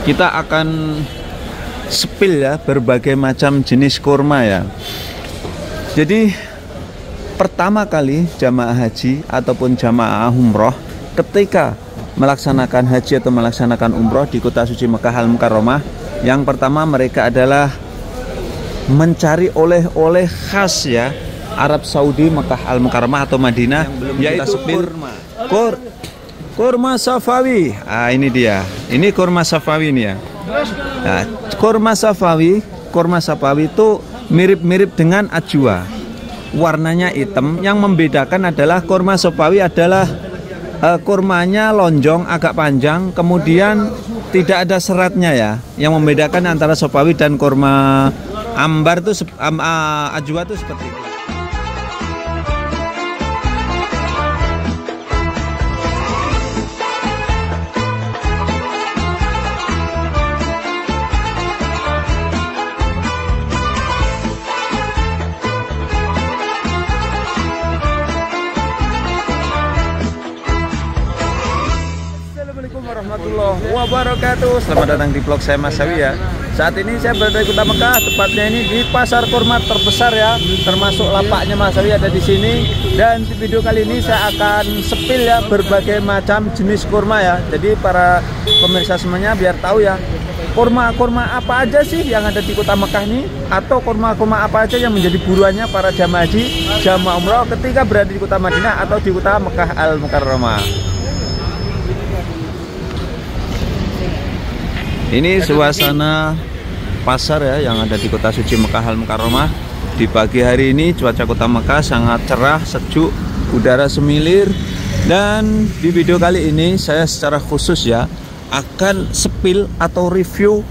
kita akan spill ya berbagai macam jenis kurma ya. Jadi pertama kali jamaah haji ataupun jamaah umroh ketika melaksanakan haji atau melaksanakan umroh di kota suci Mekah Al-Mukarramah, yang pertama mereka adalah mencari oleh-oleh khas ya Arab Saudi, Mekah Al-Mukarramah atau Madinah, yaitu kurma Safawi. Ini dia. Ini kurma Safawi ini ya. Nah, kurma Safawi itu mirip-mirip dengan ajwa. Warnanya hitam. Yang membedakan adalah kurma Safawi adalah kurmanya lonjong, agak panjang, kemudian tidak ada seratnya ya. Yang membedakan antara Safawi dan kurma ambar itu ajwa itu seperti itu. Warahmatullahi wabarakatuh. Selamat datang di vlog saya Mas Sawi ya. Saat ini saya berada di kota Mekah, tepatnya ini di pasar kurma terbesar ya, termasuk lapaknya Mas Sawi ada di sini. Dan di video kali ini saya akan spill ya berbagai macam jenis kurma ya. Jadi para pemirsa semuanya biar tahu ya, kurma-kurma apa aja sih yang ada di kota Mekah ini, atau kurma-kurma apa aja yang menjadi buruannya para jamaah haji, jamaah umroh ketika berada di kota Madinah atau di kota Mekah Al-Mukarramah. Ini suasana pasar ya yang ada di kota suci Mekah Al-Mukarramah. Di pagi hari ini cuaca kota Mekah sangat cerah, sejuk, udara semilir. Dan di video kali ini saya secara khusus ya akan spill atau review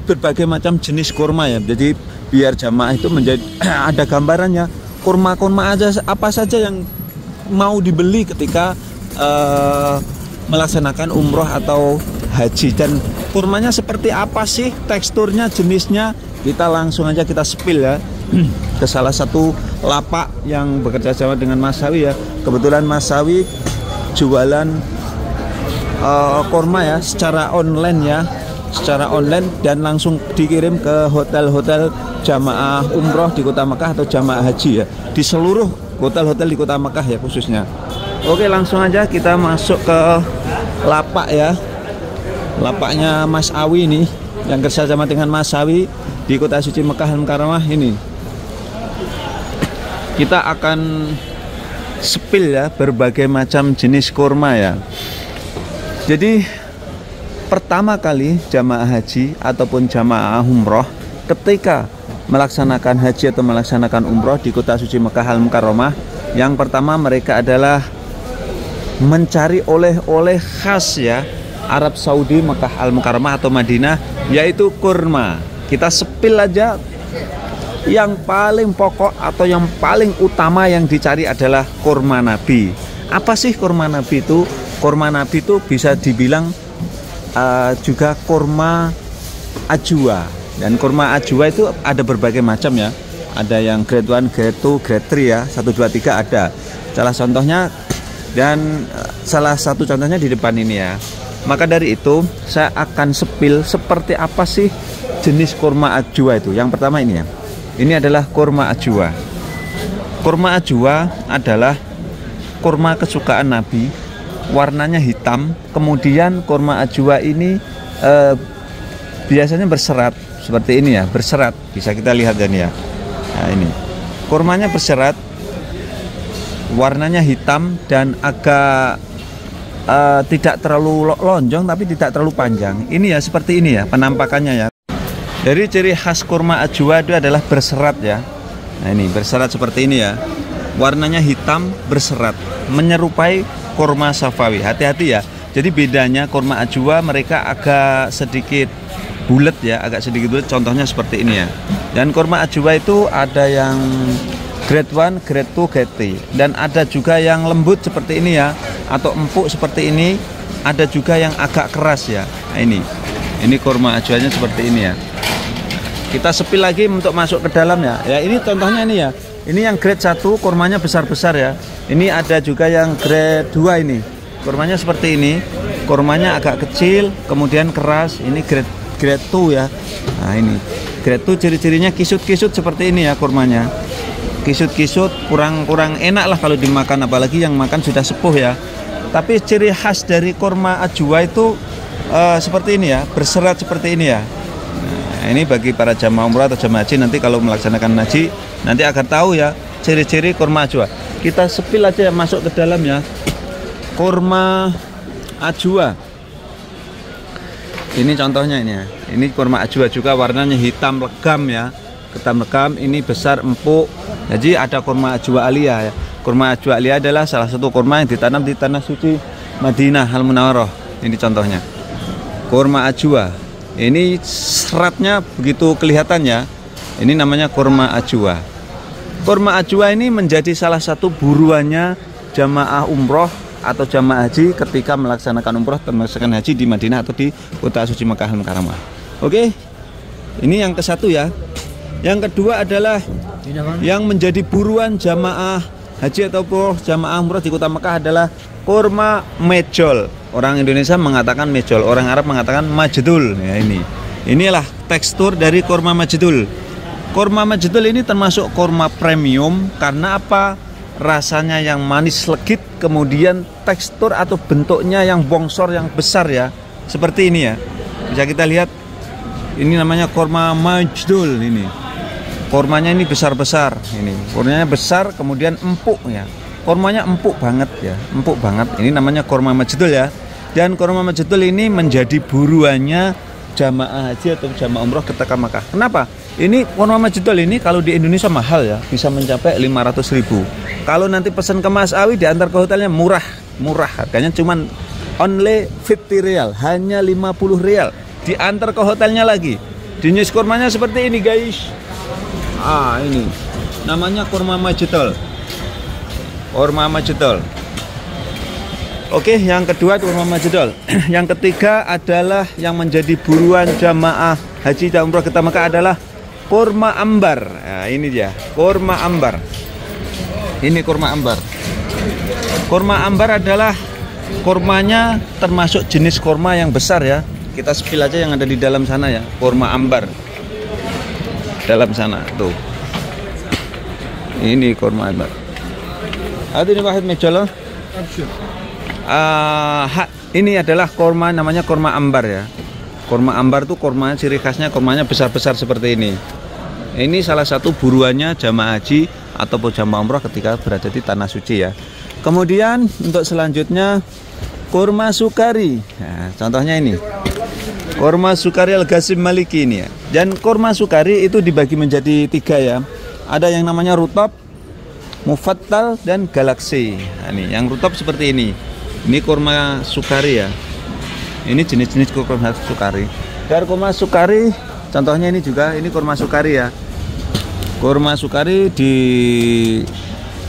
berbagai macam jenis kurma ya. Jadi biar jamaah itu menjadi ada gambarannya kurma-kurma aja apa saja yang mau dibeli ketika melaksanakan umroh atau haji, dan kurmanya seperti apa sih, teksturnya, jenisnya. Kita langsung aja kita spill ya ke salah satu lapak yang bekerja sama dengan Mas Sawi ya. Kebetulan Mas Sawi jualan kurma ya secara online ya, secara online, dan langsung dikirim ke hotel-hotel jamaah umroh di kota Mekah atau jamaah haji ya, di seluruh hotel-hotel di kota Mekah ya khususnya. Oke, langsung aja kita masuk ke lapak ya. Lapaknya Mas Awi ini yang kerjasama dengan Mas Sawi di kota suci Mekah Al-Mukarramah ini. Kita akan spill ya berbagai macam jenis kurma ya. Jadi pertama kali jamaah haji ataupun jamaah umroh ketika melaksanakan haji atau melaksanakan umroh di kota suci Mekah Al-Mukarramah, yang pertama mereka adalah mencari oleh-oleh khas ya Arab Saudi, Mekah Al-Mukarramah atau Madinah, yaitu kurma. Kita spill aja yang paling pokok atau yang paling utama yang dicari adalah kurma Nabi. Apa sih kurma Nabi itu? Kurma Nabi itu bisa dibilang juga kurma ajwa. Dan kurma ajwa itu ada berbagai macam ya. Ada yang grade 1, grade 2, grade 3 ya. 1, 2, 3 ada. Salah contohnya, dan salah satu contohnya di depan ini ya. Maka dari itu saya akan spill seperti apa sih jenis kurma ajwa itu. Yang pertama ini ya. Ini adalah kurma ajwa. Kurma ajwa adalah kurma kesukaan Nabi. Warnanya hitam. Kemudian kurma ajwa ini biasanya berserat seperti ini ya, berserat. Bisa kita lihat dan ya. Nah, ini. Kurmanya berserat. Warnanya hitam dan agak tidak terlalu lonjong tapi tidak terlalu panjang. Ini ya seperti ini ya penampakannya ya. Dari ciri khas kurma ajwa itu adalah berserat ya. Nah ini berserat seperti ini ya. Warnanya hitam berserat, menyerupai kurma Safawi. Hati-hati ya. Jadi bedanya kurma ajwa mereka agak sedikit bulat ya, agak sedikit bulat. Contohnya seperti ini ya. Dan kurma ajwa itu ada yang grade 1, grade 2, grade 3. Dan ada juga yang lembut seperti ini ya, atau empuk seperti ini. Ada juga yang agak keras ya. Nah, ini kurma ajwanya seperti ini ya. Kita spill lagi untuk masuk ke dalam ya. Ya ini contohnya ini ya. Ini yang grade 1 kurmanya besar-besar ya. Ini ada juga yang grade 2 ini. Kurmanya seperti ini. Kurmanya agak kecil, kemudian keras. Ini grade 2 ya. Nah ini grade 2 ciri-cirinya kisut-kisut seperti ini ya kurmanya. Kisut-kisut, kurang enak lah kalau dimakan, apalagi yang makan sudah sepuh ya. Tapi ciri khas dari kurma ajwa itu seperti ini ya, berserat seperti ini ya. Nah, ini bagi para jamaah umrah atau jamaah haji nanti kalau melaksanakan haji nanti akan tahu ya ciri-ciri kurma ajwa. Kita sepil aja masuk ke dalam ya. Kurma ajwa. Ini contohnya ini ya. Ini kurma ajwa juga, warnanya hitam legam ya. Hitam legam, ini besar empuk. Jadi ada kurma ajwa aliyah ya. Kurma ajwa aliyah adalah salah satu kurma yang ditanam di tanah suci Madinah Al-Munawwarah. Ini contohnya. Kurma ajwa. Ini seratnya begitu kelihatan ya. Ini namanya kurma ajwa. Kurma ajwa ini menjadi salah satu buruannya jamaah umroh atau jamaah haji ketika melaksanakan umroh atau melaksanakan haji di Madinah atau di kota suci Makkah Al-Mukarramah. Oke, ini yang ke-1 ya. Yang kedua adalah yang menjadi buruan jamaah haji atau jamaah umroh di kota Makkah adalah kurma mejol. Orang Indonesia mengatakan mejol, orang Arab mengatakan majdul. Ya inilah tekstur dari kurma majdul. Kurma majdul ini termasuk kurma premium karena apa? Rasanya yang manis legit, kemudian tekstur atau bentuknya yang bongsor, yang besar ya, seperti ini ya. Bisa kita lihat, ini namanya kurma majdul. Ini kurmanya ini besar-besar, ini kurmanya besar, kemudian empuk ya. Kurmanya empuk banget ya, empuk banget. Ini namanya kurma majdul ya. Dan kurma majdul ini menjadi buruannya jamaah haji atau jamaah umroh ketika Makkah. Kenapa? Ini kurma majdul ini kalau di Indonesia mahal ya, bisa mencapai 500.000. Kalau nanti pesan ke Mas Awi diantar ke hotelnya murah, harganya cuman only 50 rial, hanya 50 rial. Diantar ke hotelnya lagi. Jenis kurmanya seperti ini guys. Ini namanya kurma majdul. Kurma majdul. Oke, yang kedua kurma majdul. Yang ketiga adalah yang menjadi buruan jamaah haji dan umroh ketika Makkah adalah kurma ambar. Nah, ini dia, kurma ambar. Ini kurma ambar. Kurma ambar adalah kurmanya termasuk jenis kurma yang besar ya. Kita spill aja yang ada di dalam sana ya, kurma ambar. Dalam sana tuh. Ini kurma ambar. Ada ini wahid mejol. Ini adalah kurma namanya kurma ambar ya. Kurma ambar tuh kurma ciri khasnya kurmanya besar-besar seperti ini. Ini salah satu buruannya jamaah haji ataupun jamaah umroh ketika berada di tanah suci ya. Kemudian untuk selanjutnya kurma sukari. Nah, contohnya ini. Kurma sukari Al-Qasim Maliki ini ya. Dan kurma sukari itu dibagi menjadi 3 ya. Ada yang namanya rutab, mufattal, dan galaksi. Nah, ini yang rutab seperti ini. Ini kurma sukari ya. Ini jenis-jenis kurma sukari. Dan kurma sukari contohnya ini juga, ini kurma sukari ya. Kurma sukari di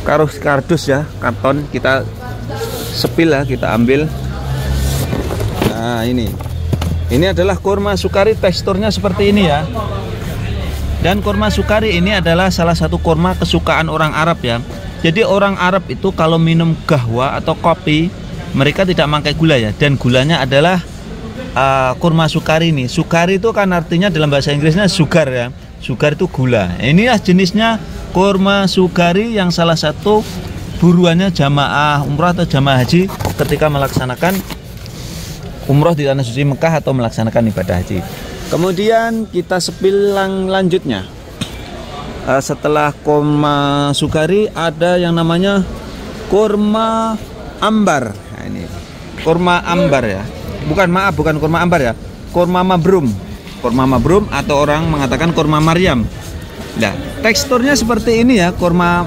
kardus ya, karton, kita sepil ya, kita ambil. Nah ini adalah kurma sukari, teksturnya seperti ini ya. Dan kurma sukari ini adalah salah satu kurma kesukaan orang Arab ya. Jadi orang Arab itu kalau minum gahwa atau kopi, mereka tidak pakai gula ya. Dan gulanya adalah kurma sukari ini. Sukari itu kan artinya dalam bahasa Inggrisnya sugar ya. Sugar itu gula. Inilah jenisnya kurma sukari yang salah satu buruannya jamaah umrah atau jamaah haji ketika melaksanakan umroh di tanah suci Mekah atau melaksanakan ibadah haji. Kemudian kita sepil lanjutnya. Setelah kurma sukari ada yang namanya kurma ambar. Nah, ini kurma ambar ya. Bukan kurma ambar ya. Kurma mabrum. Kurma mabrum atau orang mengatakan kurma Maryam. Nah, teksturnya seperti ini ya, kurma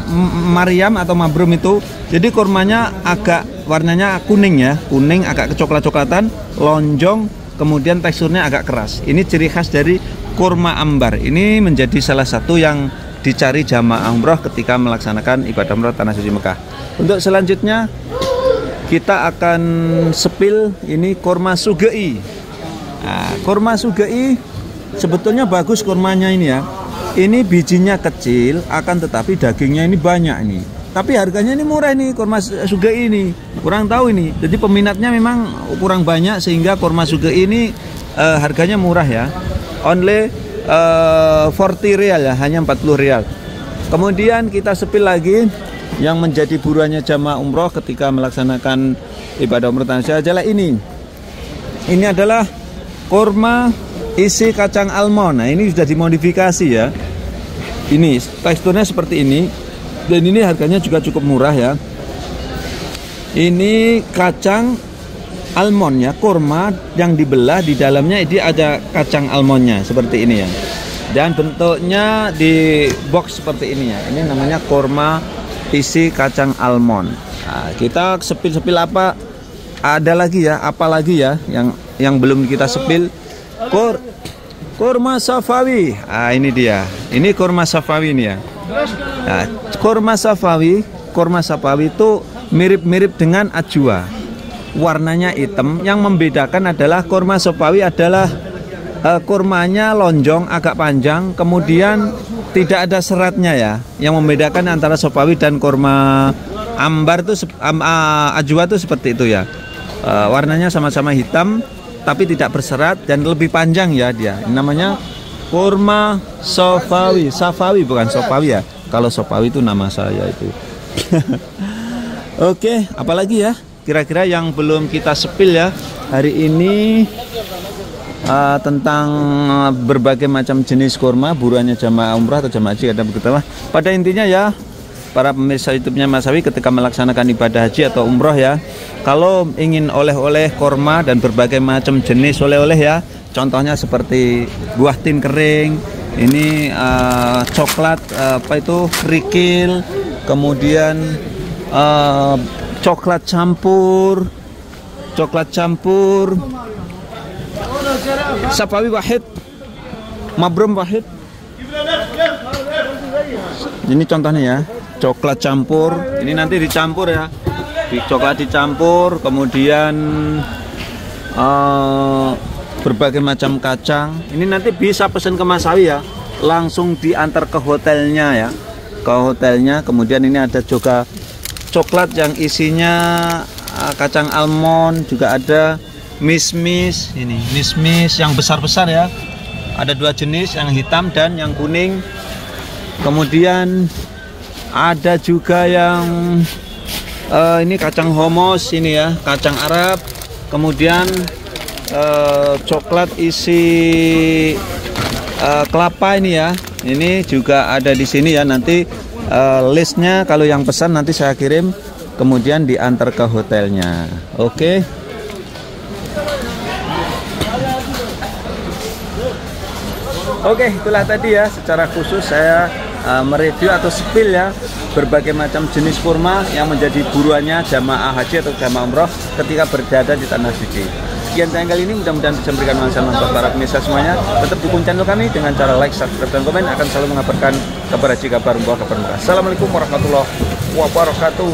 Maryam atau mabrum itu. Jadi kurmanya agak warnanya kuning ya, kuning agak kecoklat-coklatan, lonjong, kemudian teksturnya agak keras. Ini ciri khas dari kurma ambar. Ini menjadi salah satu yang dicari jamaah umroh ketika melaksanakan ibadah umroh tanah suci Mekah. Untuk selanjutnya kita akan sepil ini kurma sugei. Nah, kurma sugei sebetulnya bagus kurmanya ini ya. Ini bijinya kecil, akan tetapi dagingnya ini banyak ini. tapi harganya ini murah ini kurma sugei ini. Kurang tahu ini. Jadi peminatnya memang kurang banyak sehingga kurma sugei ini harganya murah ya. Only 40 rial ya, hanya 40 rial. Kemudian kita sepil lagi yang menjadi buruannya jamaah umroh ketika melaksanakan ibadah umroh tanah suci adalah ini. Ini adalah kurma isi kacang almond. Nah, ini sudah dimodifikasi ya. Ini teksturnya seperti ini. Dan ini harganya juga cukup murah ya. Ini kacang almond ya, kurma yang dibelah di dalamnya ini ada kacang almondnya seperti ini ya. Dan bentuknya di box seperti ini ya. Ini namanya kurma isi kacang almond. Nah, kita sepil-sepil apa? Ada lagi ya, apa lagi ya yang belum kita sepil? Kurma Safawi. Ah, ini dia. Ini kurma Safawi ini ya. Nah, kurma Safawi itu mirip-mirip dengan ajwa. Warnanya hitam. Yang membedakan adalah kurma Safawi adalah kurmanya lonjong, agak panjang, kemudian tidak ada seratnya ya. Yang membedakan antara Safawi dan kurma ambar itu ajwa itu seperti itu ya. Warnanya sama-sama hitam, tapi tidak berserat dan lebih panjang ya dia. Ini namanya kurma Safawi. Safawi bukan Safawi ya. Kalau Safawi itu nama saya itu. Oke, apalagi ya? Kira-kira yang belum kita sepil ya hari ini tentang berbagai macam jenis kurma buruannya jamaah umrah atau jamaah haji ada begitu. Pada intinya ya, para pemirsa YouTube-nya Mas Sawi ketika melaksanakan ibadah haji atau umroh ya, kalau ingin oleh-oleh kurma dan berbagai macam jenis oleh-oleh ya, contohnya seperti buah tin kering, ini coklat apa itu kerikil, kemudian coklat campur, Safawi wahid, mabrum wahid. Ini contohnya ya, coklat campur. Ini nanti dicampur ya, coklat dicampur, kemudian berbagai macam kacang. Ini nanti bisa pesan ke Mas Sawi ya, langsung diantar ke hotelnya ya, ke hotelnya. Kemudian ini ada juga coklat yang isinya kacang almond, juga ada mismis. Ini mismis yang besar-besar ya. Ada dua jenis, yang hitam dan yang kuning. Kemudian ada juga yang ini kacang homos ini ya, kacang Arab. Kemudian coklat isi kelapa ini ya. Ini juga ada di sini ya. Nanti listnya kalau yang pesan nanti saya kirim, kemudian diantar ke hotelnya. Oke. Oke, itulah tadi ya secara khusus saya mereview atau spill ya berbagai macam jenis kurma yang menjadi buruannya jamaah haji atau jamaah umroh ketika berada di tanah suci. Sekian tayang kali ini, mudah-mudahan bisa memberikan manfaat untuk para pemirsa semuanya. Tetap dukung channel kami dengan cara like, subscribe, dan komen. Akan selalu mengabarkan kabar haji, kabar umroh, kabar murah. Assalamualaikum warahmatullahi wabarakatuh.